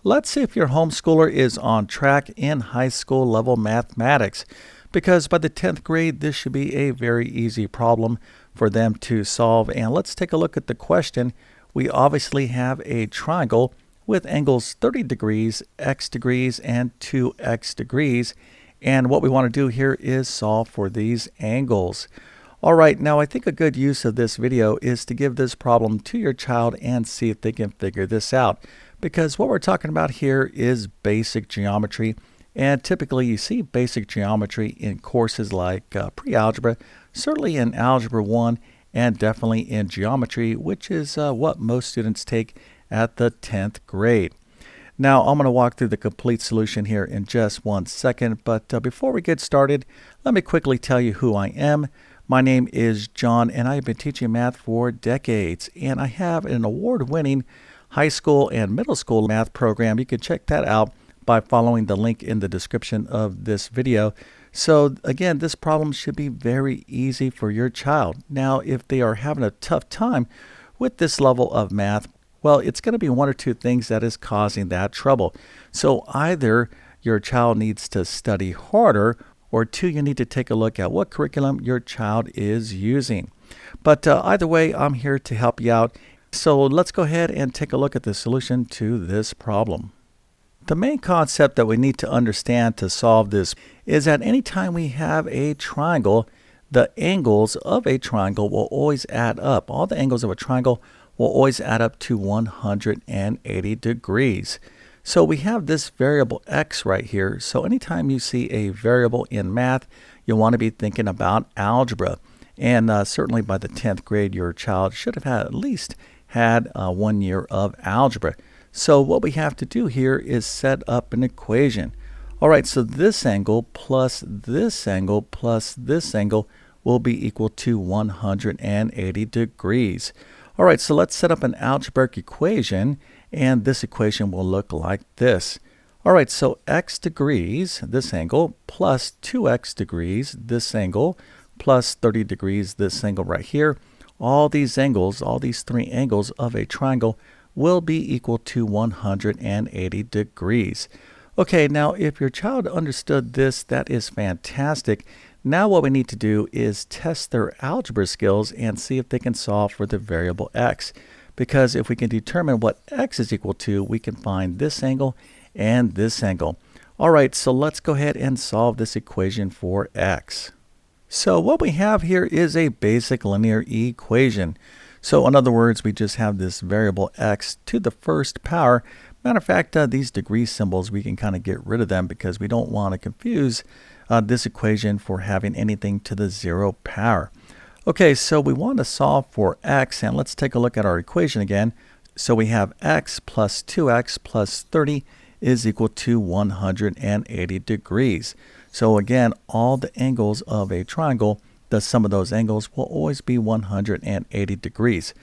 Let's see if your homeschooler is on track in high school level mathematics, because by the 10th grade, this should be a very easy problem for them to solve. And let's take a look at the question. We obviously have a triangle with angles 30 degrees, x degrees, and 2x degrees. And what we want to do here is solve for these angles. All right, now I think a good use of this video is to give this problem to your child and see if they can figure this out. Because what we're talking about here is basic geometry. And typically you see basic geometry in courses like pre-algebra, certainly in Algebra 1, and definitely in geometry, which is what most students take at the 10th grade. Now I'm going to walk through the complete solution here in just 1 second, but before we get started, let me quickly tell you who I am. My name is John, and I've been teaching math for decades, and I have an award-winning high school and middle school math program. You can check that out by following the link in the description of this video. So again, this problem should be very easy for your child. Now, if they are having a tough time with this level of math, well, it's going to be one or two things that is causing that trouble. So either your child needs to study harder, or two, you need to take a look at what curriculum your child is using. But either way, I'm here to help you out. So let's go ahead and take a look at the solution to this problem. The main concept that we need to understand to solve this is that anytime we have a triangle, the angles of a triangle will always add up. All the angles of a triangle will always add up to 180 degrees. So we have this variable x right here. So anytime you see a variable in math, you'll want to be thinking about algebra. And certainly by the 10th grade, your child should have had at least had 1 year of algebra. So what we have to do here is set up an equation. All right, so this angle plus this angle plus this angle will be equal to 180 degrees. All right, so let's set up an algebraic equation, and this equation will look like this. All right, so x degrees, this angle, plus 2x degrees, this angle, plus 30 degrees, this angle right here. All these angles, all these three angles of a triangle will be equal to 180 degrees. Okay, now if your child understood this, that is fantastic. Now what we need to do is test their algebra skills and see if they can solve for the variable x. Because if we can determine what x is equal to, we can find this angle and this angle. All right, so let's go ahead and solve this equation for x. So what we have here is a basic linear equation. So in other words, we just have this variable x to the first power. Matter of fact, these degree symbols, we can kind of get rid of them because we don't want to confuse this equation for having anything to the 0 power. Okay, so we want to solve for x, and let's take a look at our equation again. So we have x plus 2x plus 30 is equal to 180 degrees. So again, all the angles of a triangle, the sum of those angles will always be 180 degrees.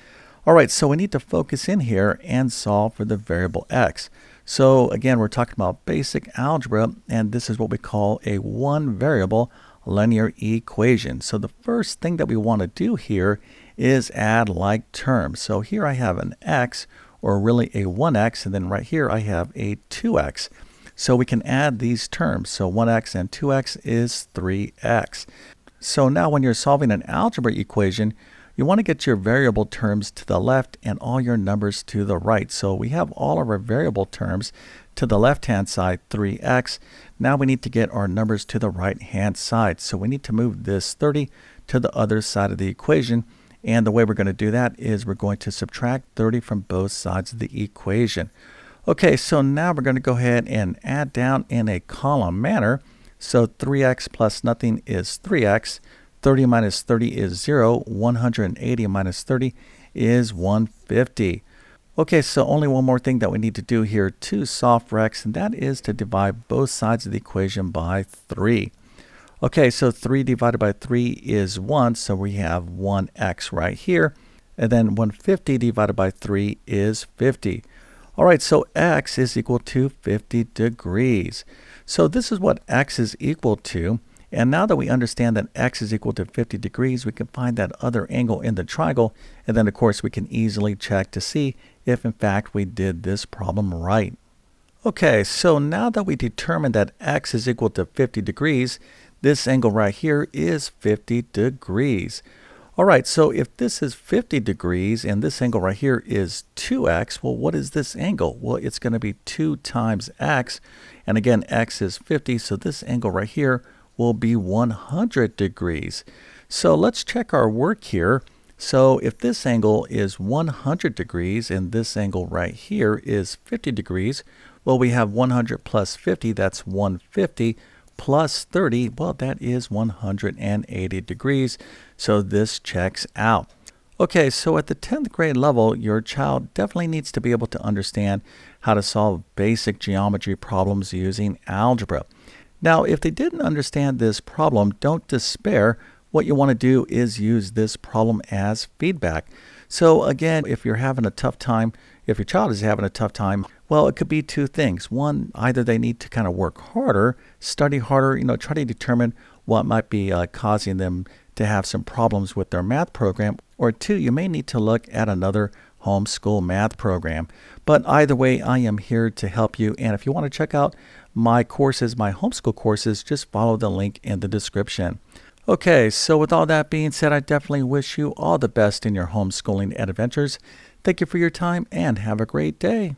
All right, so we need to focus in here and solve for the variable x. So again, we're talking about basic algebra, and this is what we call a one variable linear equation. So the first thing that we want to do here is add like terms. So here I have an x, or really a 1x, and then right here I have a 2x. So we can add these terms. So 1x and 2x is 3x. So now when you're solving an algebra equation, you want to get your variable terms to the left and all your numbers to the right. So we have all of our variable terms to the left-hand side, 3x. Now we need to get our numbers to the right-hand side. So we need to move this 30 to the other side of the equation. And the way we're going to do that is we're going to subtract 30 from both sides of the equation. Okay, so now we're going to go ahead and add down in a column manner. So 3x plus nothing is 3x. 30 minus 30 is 0. 180 minus 30 is 150. Okay, so only one more thing that we need to do here to solve for x, and that is to divide both sides of the equation by 3. Okay, so 3 divided by 3 is 1, so we have 1x right here. And then 150 divided by 3 is 50. All right, so x is equal to 50 degrees. So this is what x is equal to. And now that we understand that x is equal to 50 degrees, we can find that other angle in the triangle. And then, of course, we can easily check to see if, in fact, we did this problem right. Okay, so now that we determined that x is equal to 50 degrees, this angle right here is 50 degrees. All right, so if this is 50 degrees and this angle right here is 2x, well, what is this angle? Well, it's going to be 2 times x. And again, x is 50, so this angle right here will be 100 degrees. So let's check our work here. So if this angle is 100 degrees and this angle right here is 50 degrees, well, we have 100 plus 50, that's 150. Plus 30, well, that is 180 degrees, so this checks out. Okay, so at the 10th grade level, your child definitely needs to be able to understand how to solve basic geometry problems using algebra. Now, if they didn't understand this problem, don't despair. What you want to do is use this problem as feedback. So again, if you're having a tough time, if your child is having a tough time, well, it could be two things. One, either they need to kind of work harder, study harder, try to determine what might be causing them to have some problems with their math program. Or two, you may need to look at another homeschool math program. But either way, I am here to help you. And if you want to check out my courses, my homeschool courses, just follow the link in the description. Okay, so with all that being said, I definitely wish you all the best in your homeschooling adventures. Thank you for your time and have a great day.